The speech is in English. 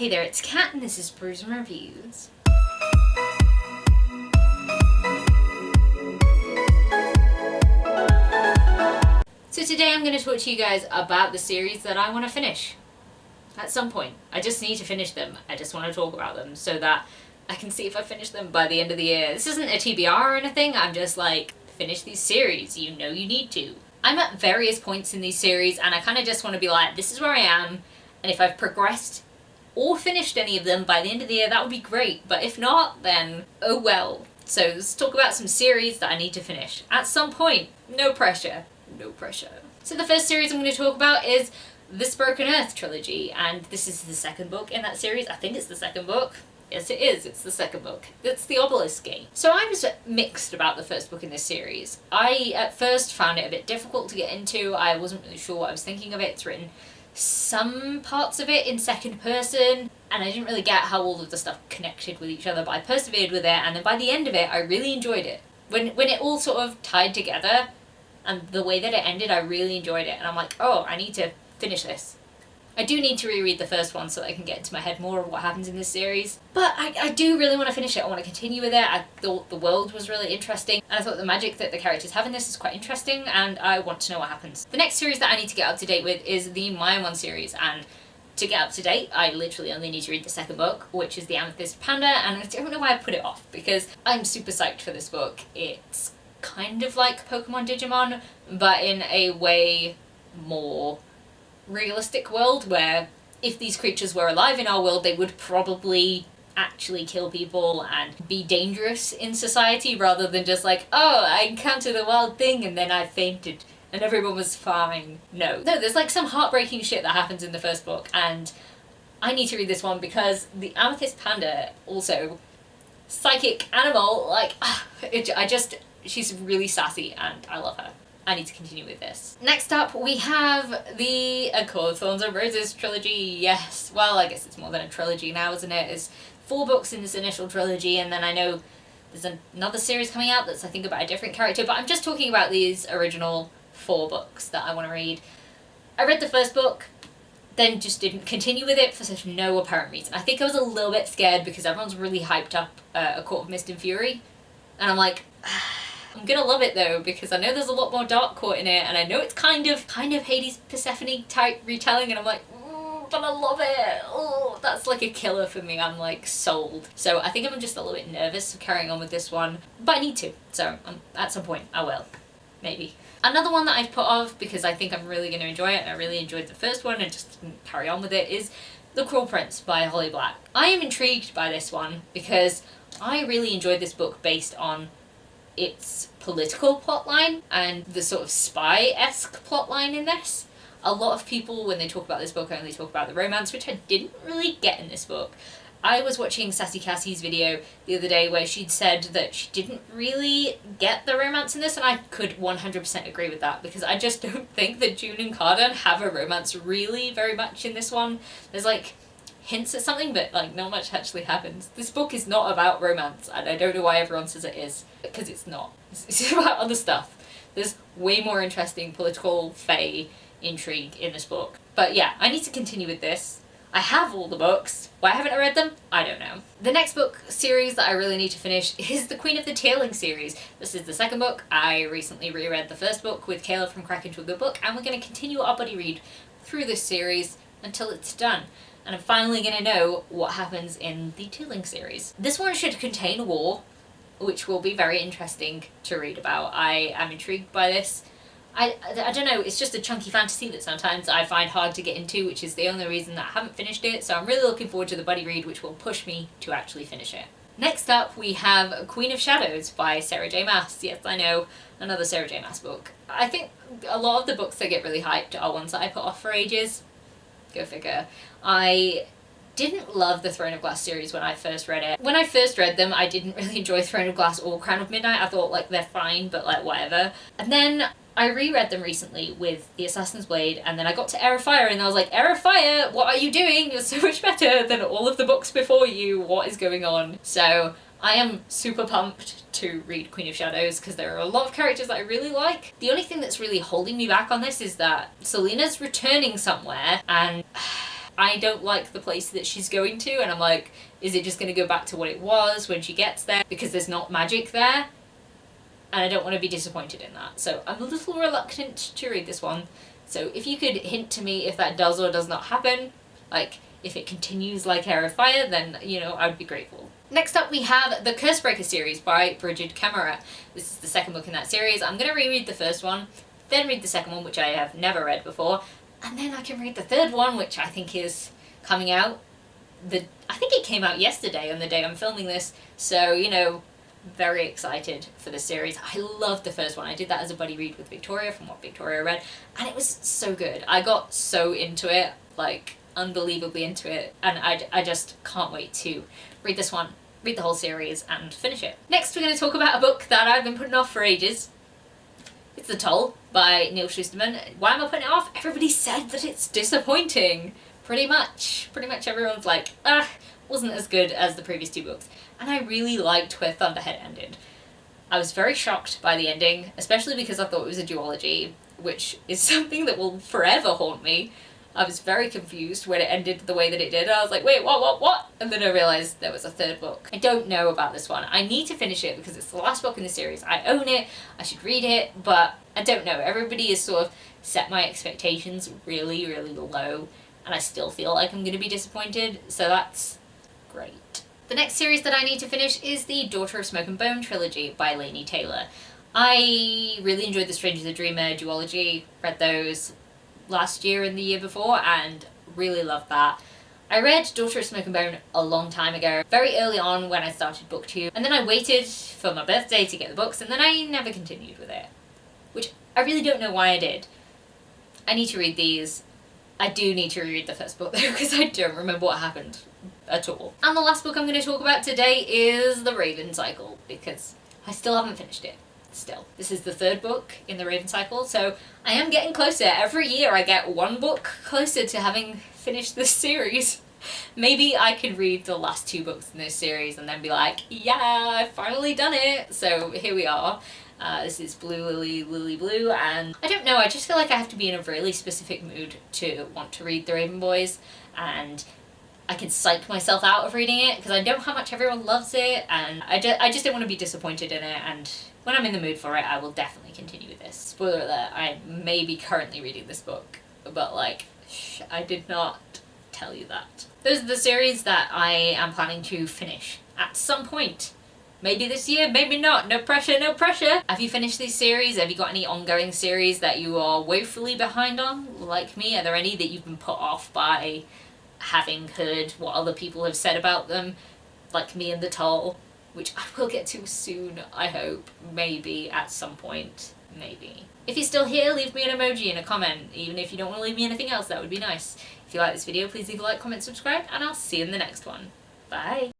Hey there, it's Kat and this is Brews and Reviews. So today I'm going to talk to you guys about the series that I want to finish. At some point. I just need to finish them. I just want to talk about them so that I can see if I finish them by the end of the year. This isn't a TBR or anything, I'm just like, finish these series, you know you need to. I'm at various points in these series and I kind of just want to be like, this is where I am, and if I've progressed or finished any of them by the end of the year, that would be great, but if not, then oh well. So let's talk about some series that I need to finish. At some point. No pressure. No pressure. So the first series I'm going to talk about is This Broken Earth Trilogy, and this is the second book in that series. I think it's the second book. Yes, it is. It's the second book. It's the Obelisk game. So I was mixed about the first book in this series. I, at first, found it a bit difficult to get into. I wasn't really sure what I was thinking of it. It's written some parts of it in second person, and I didn't really get how all of the stuff connected with each other, but I persevered with it, and then by the end of it, I really enjoyed it. When it all sort of tied together, and the way that it ended, I really enjoyed it, and I'm like, oh, I need to finish this. I do need to reread the first one so that I can get into my head more of what happens in this series. But I do really want to finish it. I want to continue with it. I thought the world was really interesting, and I thought the magic that the characters have in this is quite interesting, and I want to know what happens. The next series that I need to get up to date with is the Maya series, and to get up to date, I literally only need to read the second book, which is the Amethyst Panda, and I don't know why I put it off, because I'm super psyched for this book. It's kind of like Pokemon Digimon, but in a way more realistic world where if these creatures were alive in our world, they would probably actually kill people and be dangerous in society rather than just like, oh, I encountered a wild thing and then I fainted and everyone was fine. No, there's like some heartbreaking shit that happens in the first book, and I need to read this one because the Amethyst Panda, also psychic animal, like, she's really sassy and I love her. I need to continue with this. Next up, we have the A Court of Thorns and Roses trilogy. Yes, well, I guess it's more than a trilogy now, isn't it? It's 4 books in this initial trilogy, and then I know there's another series coming out that's, I think, about a different character, but I'm just talking about these original 4 books that I want to read. I read the first book, then just didn't continue with it for such no apparent reason. I think I was a little bit scared because everyone's really hyped up A Court of Mist and Fury, and I'm like, I'm gonna love it though, because I know there's a lot more Dark Court in it, and I know it's kind of Hades Persephone type retelling, and I'm like, but I love it. Oh, that's like a killer for me. I'm like sold. So I think I'm just a little bit nervous of carrying on with this one, but I need to. So at some point I will, maybe. Another one that I've put off because I think I'm really going to enjoy it, and I really enjoyed the first one and just didn't carry on with it, is The Cruel Prince by Holly Black. I am intrigued by this one because I really enjoyed this book based on its political plotline and the sort of spy-esque plotline in this. A lot of people, when they talk about this book, only talk about the romance, which I didn't really get in this book. I was watching Sassy Cassie's video the other day where she'd said that she didn't really get the romance in this, and I could 100% agree with that, because I just don't think that June and Cardan have a romance really very much in this one. There's like hints at something, but like not much actually happens. This book is not about romance, and I don't know why everyone says it is, because it's not. It's about other stuff. There's way more interesting political fae intrigue in this book. But yeah, I need to continue with this. I have all the books. Why haven't I read them? I don't know. The next book series that I really need to finish is the Queen of the Tailing series. This is the second book. I recently reread the first book with Kayla from Crack Into a Good Book, and we're going to continue our buddy read through this series until it's done. And I'm finally going to know what happens in the Tailing series. This one should contain war, which will be very interesting to read about. I am intrigued by this. I don't know, it's just a chunky fantasy that sometimes I find hard to get into, which is the only reason that I haven't finished it, so I'm really looking forward to the buddy read, which will push me to actually finish it. Next up, we have Queen of Shadows by Sarah J. Maas. Yes, I know, another Sarah J. Maas book. I think a lot of the books that get really hyped are ones that I put off for ages. Go figure. I didn't love the Throne of Glass series when I first read it. When I first read them, I didn't really enjoy Throne of Glass or Crown of Midnight. I thought, like, they're fine, but, like, whatever. And then I reread them recently with The Assassin's Blade, and then I got to Air of Fire, and I was like, Air of Fire, what are you doing? You're so much better than all of the books before you. What is going on? So I am super pumped to read Queen of Shadows, because there are a lot of characters that I really like. The only thing that's really holding me back on this is that Selena's returning somewhere, and I don't like the place that she's going to, and I'm like, is it just going to go back to what it was when she gets there? Because there's not magic there, and I don't want to be disappointed in that. So I'm a little reluctant to read this one. So if you could hint to me if that does or does not happen, like if it continues like Hair of Fire, then, you know, I would be grateful. Next up we have the Cursebreaker series by Bridget Kemmerer. This is the second book in that series. I'm going to reread the first one, then read the second one, which I have never read before, and then I can read the third one, which I think is coming out. I think it came out yesterday on the day I'm filming this, so, you know, very excited for this series. I loved the first one. I did that as a buddy read with Victoria from what Victoria read, and it was so good. I got so into it, like unbelievably into it, and I just can't wait to read this one, read the whole series, and finish it. Next we're going to talk about a book that I've been putting off for ages. It's The Toll by Neil Schusterman. Why am I putting it off? Everybody said that it's disappointing. Pretty much everyone's like, wasn't as good as the previous two books. And I really liked where Thunderhead ended. I was very shocked by the ending, especially because I thought it was a duology, which is something that will forever haunt me. I was very confused when it ended the way that it did. I was like, wait, what? And then I realised there was a third book. I don't know about this one. I need to finish it because it's the last book in the series. I own it, I should read it, but I don't know. Everybody has sort of set my expectations really, really low, and I still feel like I'm going to be disappointed, so that's great. The next series that I need to finish is the Daughter of Smoke and Bone trilogy by Laini Taylor. I really enjoyed the Stranger the Dreamer duology, read those last year and the year before, and really loved that. I read Daughter of Smoke and Bone a long time ago, very early on when I started Booktube, and then I waited for my birthday to get the books, and then I never continued with it, which I really don't know why I did. I need to read these. I do need to reread the first book though, because I don't remember what happened at all. And the last book I'm going to talk about today is The Raven Cycle, because I still haven't finished it. Still. This is the third book in the Raven Cycle, so I am getting closer. Every year I get one book closer to having finished this series. Maybe I could read the last two books in this series and then be like, yeah, I've finally done it. So here we are. This is Blue Lily, Lily Blue, and I don't know, I just feel like I have to be in a really specific mood to want to read The Raven Boys, and I can psych myself out of reading it because I know how much everyone loves it, and I just don't want to be disappointed in it, and when I'm in the mood for it, I will definitely continue with this. Spoiler alert, I may be currently reading this book, but like, I did not tell you that. Those are the series that I am planning to finish at some point. Maybe this year, maybe not. No pressure, no pressure. Have you finished these series? Have you got any ongoing series that you are woefully behind on, like me? Are there any that you've been put off by having heard what other people have said about them, like me and The Toll, which I will get to soon, I hope. Maybe at some point. Maybe. If you're still here, leave me an emoji and a comment. Even if you don't want to leave me anything else, that would be nice. If you like this video, please leave a like, comment, subscribe, and I'll see you in the next one. Bye!